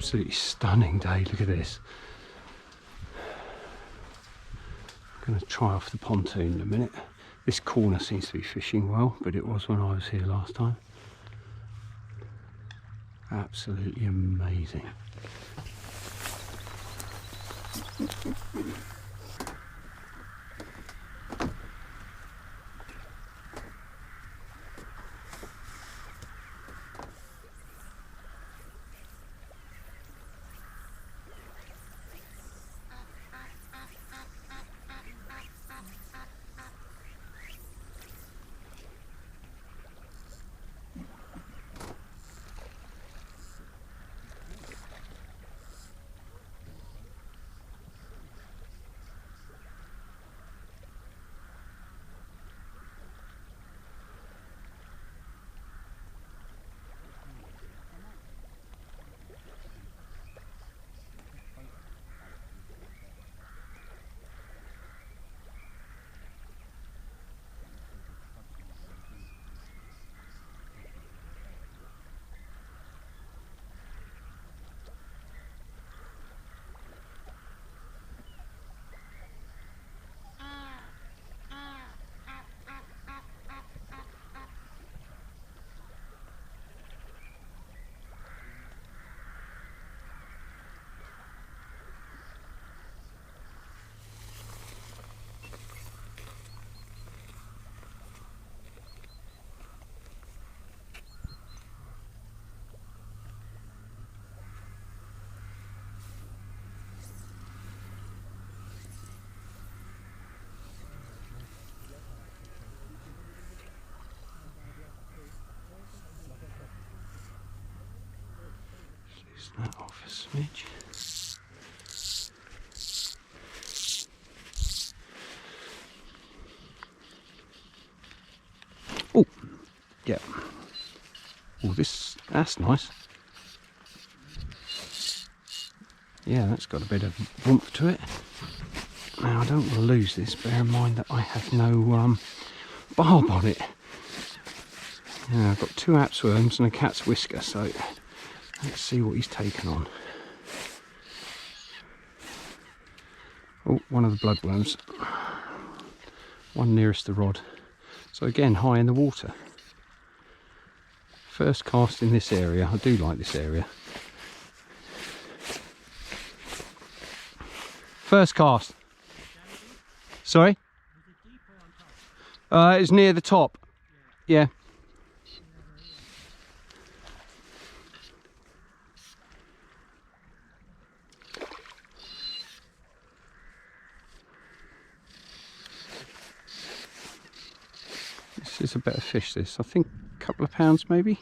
Absolutely stunning day. Look at this. I'm going to try off the pontoon in a minute. This corner seems to be fishing well, but it was when I was here last time. Absolutely amazing. That off a smidge. Oh, yeah. Oh, that's nice. Yeah, that's got a bit of oomph to it. Now I don't want to lose this. Bear in mind that I have no barb on it. Yeah, I've got 2 apsworms and a cat's whisker, so let's see what he's taken on. Oh, one of the bloodworms. One nearest the rod. So again, high in the water. First cast in this area. I do like this area. First cast. Sorry? It's near the top. Yeah. This is a better fish, this. I think a couple of pounds maybe.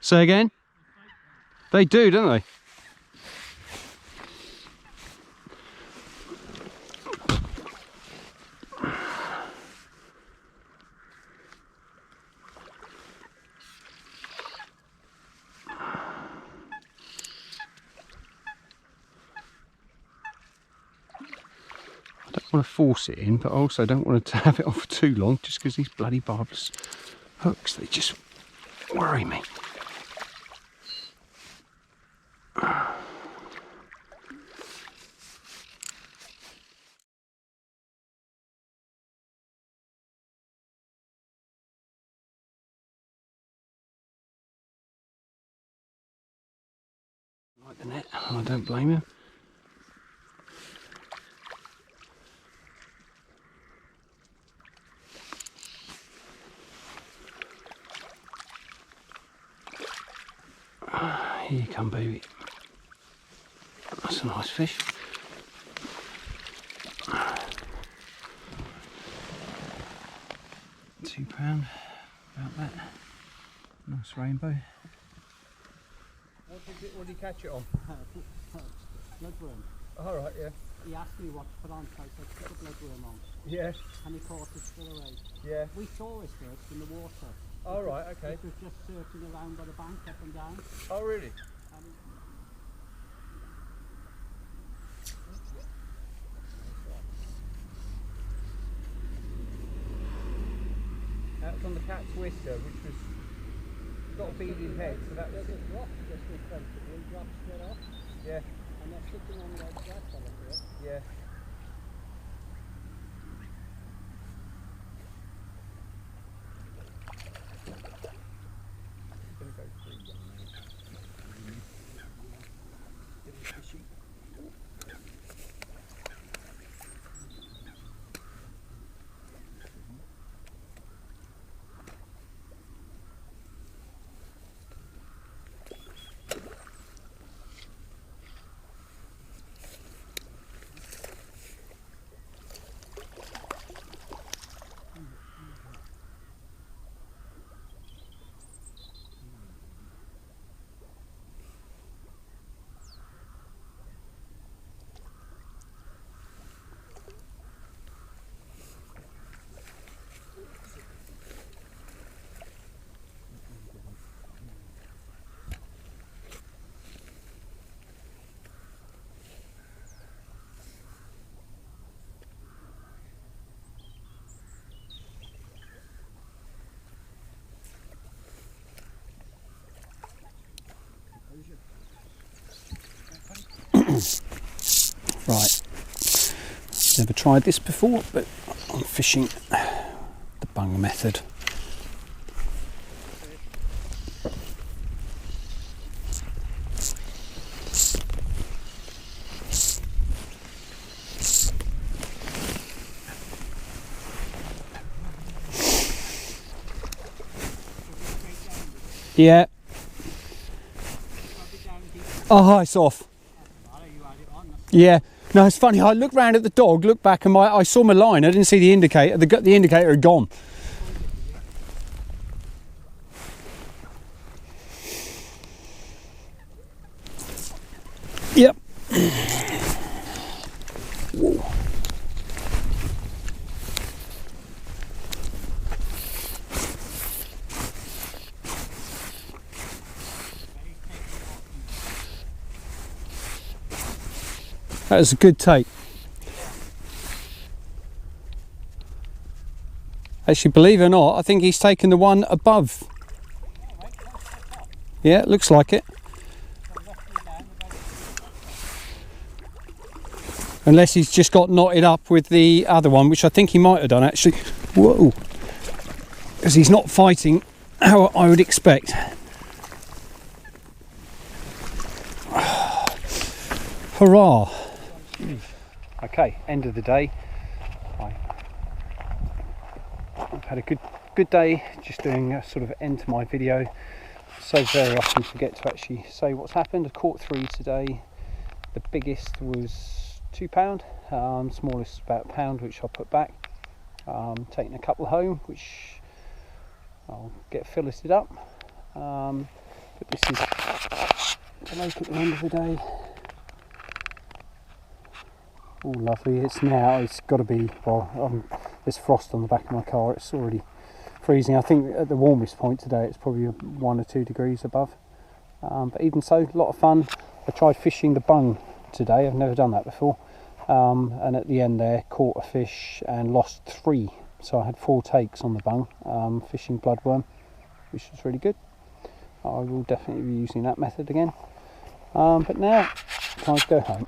Say again? They do, don't they? I don't want to force it in, but I also don't want to have it on for too long, just because these bloody barbless hooks, they just worry me. Like the net, I don't blame him. Here you come, baby. That's a nice fish. £2, about that. Nice rainbow. What did you catch it on? Bloodworm. All right, yeah. He asked me what to put on, so I said put a bloodworm on. Yeah. And he caught it still away. Yeah. We saw it first in the water. All right, okay. It was just circling around by the bank, up and down. Oh, really? that's Worcester, which was got a beaded head, so that was There's a drop just in front of you, drop straight off, yeah, and they're sitting on the edge of that fella here. yeah. Gonna go through young man. Bit fishy. Right, never tried this before, but I'm fishing the bung method. Yeah. Oh, it's off. Yeah. No, it's funny. I looked round at the dog, looked back, and I saw my line. I didn't see the indicator. The indicator had gone. Yep. Whoa. That was a good take. Actually, believe it or not, I think he's taken the one above. Yeah, it looks like it. Unless he's just got knotted up with the other one, which I think he might have done actually. Whoa! Because he's not fighting how I would expect. Hurrah! Okay, end of the day. I've had a good day, just doing a sort of end to my video. So very often forget to actually say what's happened. I caught 3 today. The biggest was £2, smallest about £1, which I'll put back. Taking a couple home, which I'll get filleted up. But this is the lake at the end of the day. Oh, lovely. It's got to be, well, there's frost on the back of my car. It's already freezing. I think at the warmest point today it's probably 1 or 2 degrees above. But even so, a lot of fun. I tried fishing the bung today. I've never done that before. And at the end there, caught a fish and lost 3. So I had 4 takes on the bung, fishing bloodworm, which was really good. I will definitely be using that method again. But now, time to go home.